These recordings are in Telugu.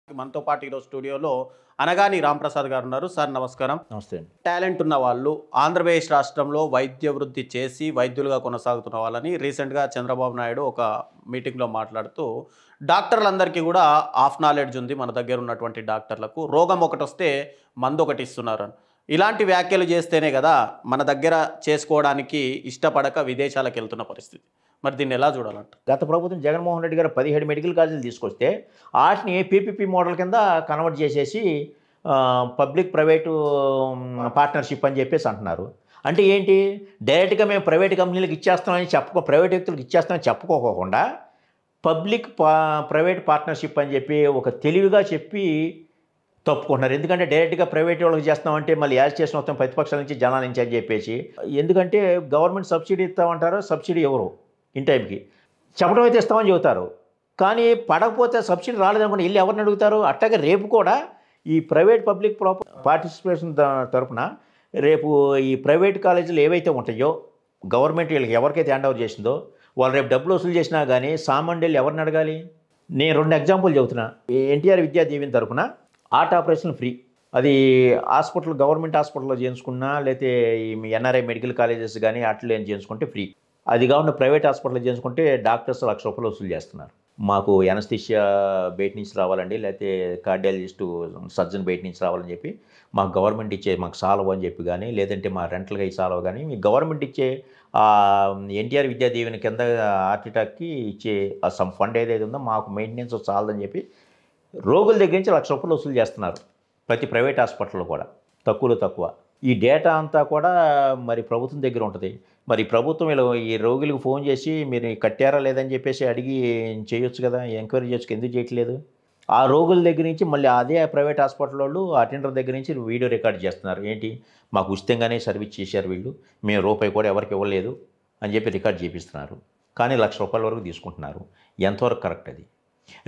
మనతో పాటు ఈరోజు స్టూడియోలో అనగాని రాంప్రసాద్ గారు ఉన్నారు. సార్ నమస్కారం. నమస్తే అండి. టాలెంట్ ఉన్న వాళ్ళు ఆంధ్రప్రదేశ్ రాష్ట్రంలో వైద్య వృద్ధి చేసి వైద్యులుగా కొనసాగుతున్న వాళ్ళని రీసెంట్గా చంద్రబాబు నాయుడు ఒక మీటింగ్లో మాట్లాడుతూ డాక్టర్లందరికీ కూడా ఆఫ్ నాలెడ్జ్ ఉంది, మన దగ్గర ఉన్నటువంటి డాక్టర్లకు రోగం ఒకటి వస్తే మందు ఒకటి ఇస్తున్నారు అని. ఇలాంటి వ్యాఖ్యలు చేస్తేనే కదా మన దగ్గర చేసుకోవడానికి ఇష్టపడక విదేశాలకు వెళ్తున్న పరిస్థితి. మరి దీన్ని ఎలా చూడాలంట? గత ప్రభుత్వం జగన్మోహన్ రెడ్డి గారు 17 మెడికల్ కాలేజీలు తీసుకొస్తే వాటిని పీపీపీ మోడల్ కింద కన్వర్ట్ చేసేసి పబ్లిక్ ప్రైవేటు పార్ట్నర్షిప్ అని చెప్పేసి అంటున్నారు. అంటే ఏంటి, డైరెక్ట్గా మేము ప్రైవేట్ కంపెనీలకు ఇచ్చేస్తామని ప్రైవేట్ వ్యక్తులకు ఇచ్చేస్తామని చెప్పుకోకుండా ప్రైవేట్ పార్ట్నర్షిప్ అని చెప్పి ఒక తెలివిగా చెప్పి తప్పుకుంటున్నారు. ఎందుకంటే డైరెక్ట్గా ప్రైవేట్ వాళ్ళకి చేస్తామంటే మళ్ళీ యాజిటేషన్ మొత్తం ప్రతిపక్షాల నుంచి జనాల నుంచి అని చెప్పేసి, ఎందుకంటే గవర్నమెంట్ సబ్సిడీ ఇస్తామంటారు, సబ్సిడీ ఎవరు ఇన్ టైంకి చెప్పడం అయితే ఇస్తామని చెబుతారు, కానీ పడకపోతే సబ్సిడీ రాలేదనుకోండి వెళ్ళి ఎవరిని అడుగుతారు. అట్లాగే రేపు కూడా ఈ ప్రైవేట్ పబ్లిక్ పార్టిసిపేషన్ తరఫున రేపు ఈ ప్రైవేట్ కాలేజీలు ఏవైతే ఉంటాయో గవర్నమెంట్ వీళ్ళకి ఎవరికైతే హ్యాండ్ ఓవర్ చేసిందో వాళ్ళు రేపు డబ్బులు వసూలు చేసినా కానీ సామాన్యులు ఎవరిని అడగాలి? నేను 2 ఎగ్జాంపుల్ చెబుతున్నా. ఎన్టీఆర్ విద్యా దీవెన తరఫున హార్ట్ ఆపరేషన్ ఫ్రీ, అది హాస్పిటల్ గవర్నమెంట్ హాస్పిటల్లో చేయించుకున్నా లేకపోతే ఈ ఎన్ఆర్ఐ మెడికల్ కాలేజెస్ కానీ అట్లా ఏం చేయించుకుంటే ఫ్రీ. అది కాకుండా ప్రైవేట్ హాస్పిటల్లో చేయించుకుంటే డాక్టర్స్ ₹1,00,000 వసూలు చేస్తున్నారు. మాకు ఎనస్థిషియా బయట నుంచి రావాలండి, లేకపోతే కార్డియాలజిస్టు సర్జన్ బయట నుంచి రావాలని చెప్పి మాకు గవర్నమెంట్ ఇచ్చే మాకు సాలవు అని చెప్పి కానీ, లేదంటే మా రెంటల్గా ఈ సాలవు కానీ మీ గవర్నమెంట్ ఇచ్చే ఎన్టీఆర్ విద్యా దీవెన కింద హార్ట్ అటాక్కి ఇచ్చే సమ్ ఫండ్ ఏదైతే ఉందో మాకు మెయింటెనెన్స్ చాలదని చెప్పి రోగుల దగ్గర నుంచి ₹1,00,000 వసూలు చేస్తున్నారు ప్రతి ప్రైవేట్ హాస్పిటల్లో కూడా, తక్కువలో తక్కువ. ఈ డేటా అంతా కూడా మరి ప్రభుత్వం దగ్గర ఉంటుంది. మరి ప్రభుత్వం ఈ రోగులకు ఫోన్ చేసి మీరు కట్టారా లేదని చెప్పేసి అడిగి చేయొచ్చు కదా, ఎంక్వైరీ చేయొచ్చు, ఎందుకు చేయట్లేదు? ఆ రోగుల దగ్గర నుంచి మళ్ళీ అదే ప్రైవేట్ హాస్పిటల్ వాళ్ళు అటెండర్ దగ్గర నుంచి వీడియో రికార్డ్ చేస్తున్నారు. ఏంటి, మాకు ఉచితంగానే సర్వీస్ చేశారు వీళ్ళు, మేము రూపాయి కూడా ఎవరికి ఇవ్వలేదు అని చెప్పి రికార్డ్ చేపిస్తున్నారు. కానీ ₹1,00,000 వరకు తీసుకుంటున్నారు. ఎంతవరకు కరెక్ట్ అది?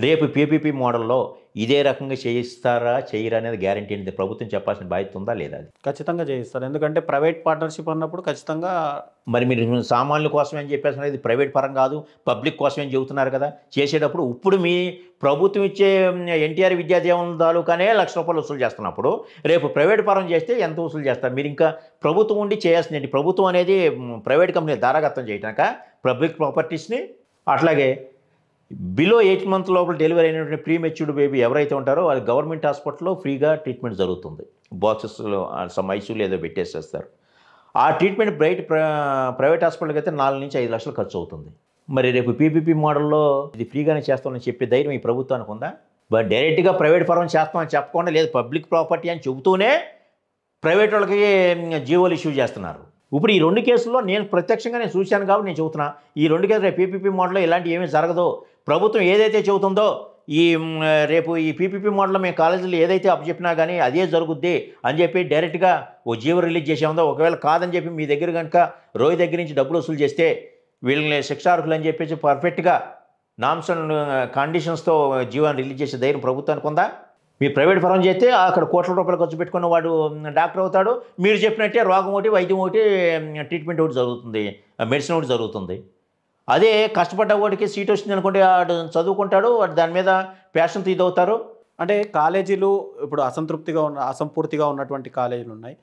రేపు పీపీపీ మోడల్లో ఇదే రకంగా చేయిస్తారా చేయరా అనేది గ్యారంటీ అనేది ప్రభుత్వం చెప్పాల్సిన బాధ్యత ఉందా లేదా? అది ఖచ్చితంగా చేయిస్తారు. ఎందుకంటే ప్రైవేట్ పార్ట్నర్షిప్ అన్నప్పుడు ఖచ్చితంగా మరి మీరు సామాన్యుల కోసమే అని చెప్పేసి అనేది ప్రైవేట్ పరం కాదు, పబ్లిక్ కోసమే అని చెబుతున్నారు కదా. చేసేటప్పుడు ఇప్పుడు మీ ప్రభుత్వం ఇచ్చే ఎన్టీఆర్ విద్యాదీవెన తాలూకానే ₹1,00,000 వసూలు చేస్తున్నప్పుడు రేపు ప్రైవేట్ పరం చేస్తే ఎంత వసూలు చేస్తారు? మీరు ఇంకా ప్రభుత్వం ఉండి చేయాల్సింది ప్రభుత్వం అనేది ప్రైవేట్ కంపెనీ దారాగతం చేయటాక పబ్లిక్ ప్రాపర్టీస్ని. అట్లాగే బిలో 8 months లోపల డెలివరీ అయినటువంటి ప్రీ మెచ్యూర్డ్ బేబీ ఎవరైతే ఉంటారో వాళ్ళు గవర్నమెంట్ హాస్పిటల్లో ఫ్రీగా ట్రీట్మెంట్ జరుగుతుంది. బాక్సెస్లో సమ్ ఐసీయూలో ఏదో పెట్టేసేస్తారు. ఆ ట్రీట్మెంట్ ప్రైవేట్ హాస్పిటల్కి అయితే 4 నుంచి 5 లక్షలు ఖర్చు అవుతుంది. మరి రేపు పీపీపీ మోడల్లో ఇది ఫ్రీగానే చేస్తామని చెప్పే ధైర్యం ఈ ప్రభుత్వానికి ఉందా? బట్ డైరెక్ట్గా ప్రైవేట్ పరం చేస్తామని చెప్పకుండా, లేదు పబ్లిక్ ప్రాపర్టీ అని చెబుతూనే ప్రైవేట్ వాళ్ళకి జీవోలు ఇష్యూ చేస్తున్నారు. ఇప్పుడు ఈ 2 కేసుల్లో నేను ప్రత్యక్షంగా నేను చూశాను కాబట్టి నేను చెబుతున్నా. ఈ 2 కేసులు రేపు పీపీపీ మోడల్లో ఇలాంటి ఏమీ జరగదు. ప్రభుత్వం ఏదైతే చెబుతుందో రేపు ఈ పీపీపీ మోడల్లో మేము కాలేజీలు ఏదైతే అప్పచెప్పినా కానీ అదే జరుగుద్ది అని చెప్పి డైరెక్ట్గా ఓ జీవో రిలీజ్ చేసేముందో, ఒకవేళ కాదని చెప్పి మీ దగ్గర కనుక రోగి దగ్గర నుంచి డబ్బులు వసూలు చేస్తే వీళ్ళని శిక్షార్హులు అని చెప్పేసి పర్ఫెక్ట్గా నామ్స్ అండ్ కండిషన్స్తో జీవోని రిలీజ్ చేసే ధైర్యం ప్రభుత్వానికి ఉందా? మీరు ప్రైవేట్ పరం చేస్తే అక్కడ ₹1,00,000 ఖర్చు పెట్టుకున్న వాడు డాక్టర్ అవుతాడు, మీరు చెప్పినట్టే రోగం ఒకటి వైద్యం ఒకటి ట్రీట్మెంట్ ఒకటి జరుగుతుంది, మెడిసిన్ ఒకటి జరుగుతుంది. అదే కష్టపడ్డ వాడికి సీట్ వచ్చింది అనుకోండి, వాడు చదువుకుంటాడు, వాడు దాని మీద ప్యాషన్తో ఇదవుతారు. అంటే కాలేజీలు ఇప్పుడు అసంపూర్తిగా ఉన్నటువంటి కాలేజీలు ఉన్నాయి.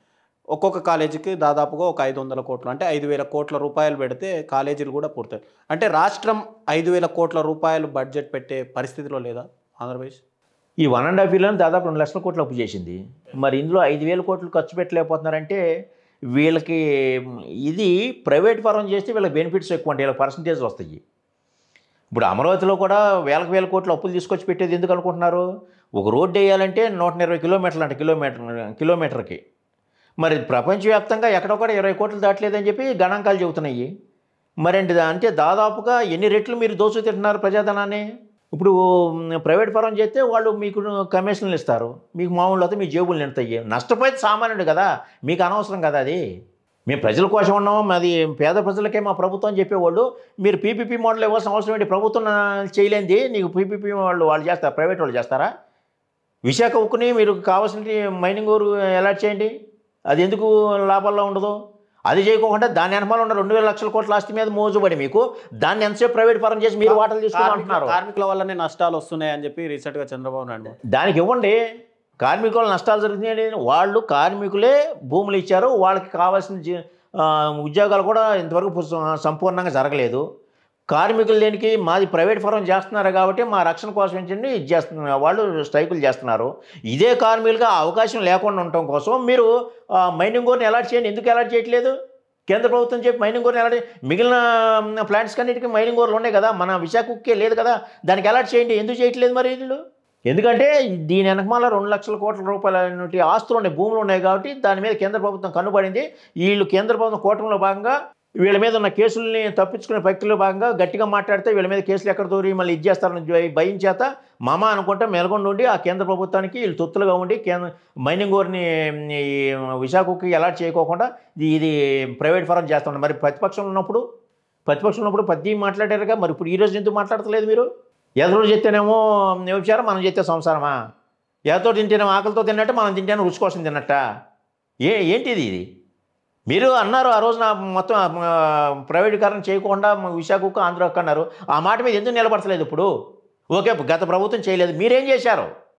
ఒక్కొక్క కాలేజీకి దాదాపుగా ఒక 500 కోట్లు, అంటే 5,000 కోట్ల రూపాయలు పెడితే కాలేజీలు కూడా పూర్తయి. అంటే రాష్ట్రం 5,000 కోట్ల రూపాయలు బడ్జెట్ పెట్టే పరిస్థితిలో లేదా ఆంధ్రప్రదేశ్? ఈ 1.5 yearలో దాదాపు 2,00,000 కోట్లు అప్పు చేసింది. మరి ఇందులో 5,000 కోట్లు ఖర్చు పెట్టలేకపోతున్నారంటే వీళ్ళకి ఇది ప్రైవేట్ పరం చేస్తే వీళ్ళకి బెనిఫిట్స్ ఎక్కువ ఉంటాయి, వీళ్ళకి పర్సంటేజ్లు వస్తాయి. ఇప్పుడు అమరావతిలో కూడా వేల కోట్లు అప్పులు తీసుకొచ్చి పెట్టేది ఎందుకు అనుకుంటున్నారు? ఒక రోడ్డు వేయాలంటే 120 కిలోమీటర్లు అంట, కిలోమీటర్కి. మరి ప్రపంచవ్యాప్తంగా ఎక్కడొక్కడ 20 కోట్లు దాటలేదని చెప్పి గణాంకాలు చెబుతున్నాయి. మరి అంటే దాదాపుగా ఎన్ని రెట్లు మీరు దోచుకు తింటున్నారు ప్రజాధనాన్ని? ఇప్పుడు ప్రైవేట్ పరం చేస్తే వాళ్ళు మీకు కమిషన్లు ఇస్తారు, మీకు మామూలు అయితే మీ జేబులు నిండుతాయి. నష్టపోతే సామాన్యుడు కదా, మీకు అనవసరం కదా అది. మేము ప్రజల కోసం ఉన్నాము, మాది పేద ప్రజలకే మా ప్రభుత్వం చెప్పేవాళ్ళు. మీరు పీపీపీ మోడల్ ఇవ్వాల్సిన అవసరం ఏంటి? ప్రభుత్వం చేయలేంది నీకు పీపీపీ వాళ్ళు చేస్తారు, ప్రైవేట్ వాళ్ళు చేస్తారా? విశాఖ ఉక్కుని మీరు కావాల్సిన మైనింగ్ ఊరు అలాట్ చేయండి, అది ఎందుకు లాభాల్లో ఉండదు? అది చేయకుండా దాని వెనకాల ఉన్న 2,000 లక్షల కోట్ల ఆస్తి మీద మోజుబడి మీకు దాన్ని ఎంతసేపు ప్రైవేట్ పరం చేసి మీరు వాటాలు తీసుకుంటున్నారు. కార్మికుల వల్లనే నష్టాలు వస్తున్నాయి అని చెప్పి రీసెంట్గా చంద్రబాబు నాయుడు దానికి ఇవ్వండి. కార్మికుల నష్టాలు జరుగుతున్నాయి. వాళ్ళు కార్మికులే భూములు ఇచ్చారు, వాళ్ళకి కావాల్సిన ఉద్యోగాలు కూడా ఇంతవరకు సంపూర్ణంగా జరగలేదు. కార్మికులు దేనికి మాది ప్రైవేట్ ఫరం చేస్తున్నారు కాబట్టి మా రక్షణ కోసం ఏంటంటే ఇది చేస్తున్నారు, వాళ్ళు స్ట్రైకులు చేస్తున్నారు. ఇదే కార్మికులుగా అవకాశం లేకుండా ఉండటం కోసం మీరు మైనింగ్ కోర్ని అలాట్ చేయండి. ఎందుకు అలాట్ చేయట్లేదు? కేంద్ర ప్రభుత్వం చెప్పి మైనింగ్ కోర్ని అలాట్ మిగిలిన ప్లాంట్స్ కన్నిటికీ మైనింగ్ కోర్లు ఉన్నాయి కదా, మన విశాఖకే లేదు కదా, దానికి అలాట్ చేయండి. ఎందుకు చేయట్లేదు మరి వీళ్ళు? ఎందుకంటే దీని వెనకమాల 2 లక్షల కోట్ల రూపాయల ఆస్తులు ఉన్నాయి, భూములు ఉన్నాయి కాబట్టి దాని మీద కేంద్ర ప్రభుత్వం కన్నుపడింది. వీళ్ళు కేంద్ర ప్రభుత్వం కూటమిలో భాగంగా వీళ్ళ మీద ఉన్న కేసుల్ని తప్పించుకునే ప్రక్రియలో భాగంగా గట్టిగా మాట్లాడితే వీళ్ళ మీద కేసులు ఎక్కడ దూరి మళ్ళీ ఇది చేస్తారని భయం చేత మామ అనుకుంటే మెలగొండి ఉండి ఆ కేంద్ర ప్రభుత్వానికి వీళ్ళు తొత్తులుగా ఉండి మైనింగ్ ఓర్ని విశాఖకి అలాట్ చేయకోకుండా ఇది ప్రైవేట్ ఫరం చేస్తున్నారు. మరి ప్రతిపక్షంలో ఉన్నప్పుడు పద్ది మాట్లాడారుగా, మరి ఇప్పుడు ఈరోజు ఎందుకు మాట్లాడతలేదు మీరు? ఎదురు చెప్తేనేమో వ్యభిచారం, మనం చేస్తే సంసారమా? ఎవరితో తింటేనేమో ఆకలితో తిన్నట్టు, మనం తింటేనే రుచి కోసం తిన్నట్ట. ఏంటిది ఇది? మీరు అన్నారు ఆ రోజున మొత్తం ప్రైవేటీకరణ చేయకుండా విశాఖకు ఆంధ్రాకు అన్నారు. ఆ మాట మీద ఎందుకు నిలబడతలేదు ఇప్పుడు? ఓకే, గత ప్రభుత్వం చేయలేదు, మీరేం చేశారు?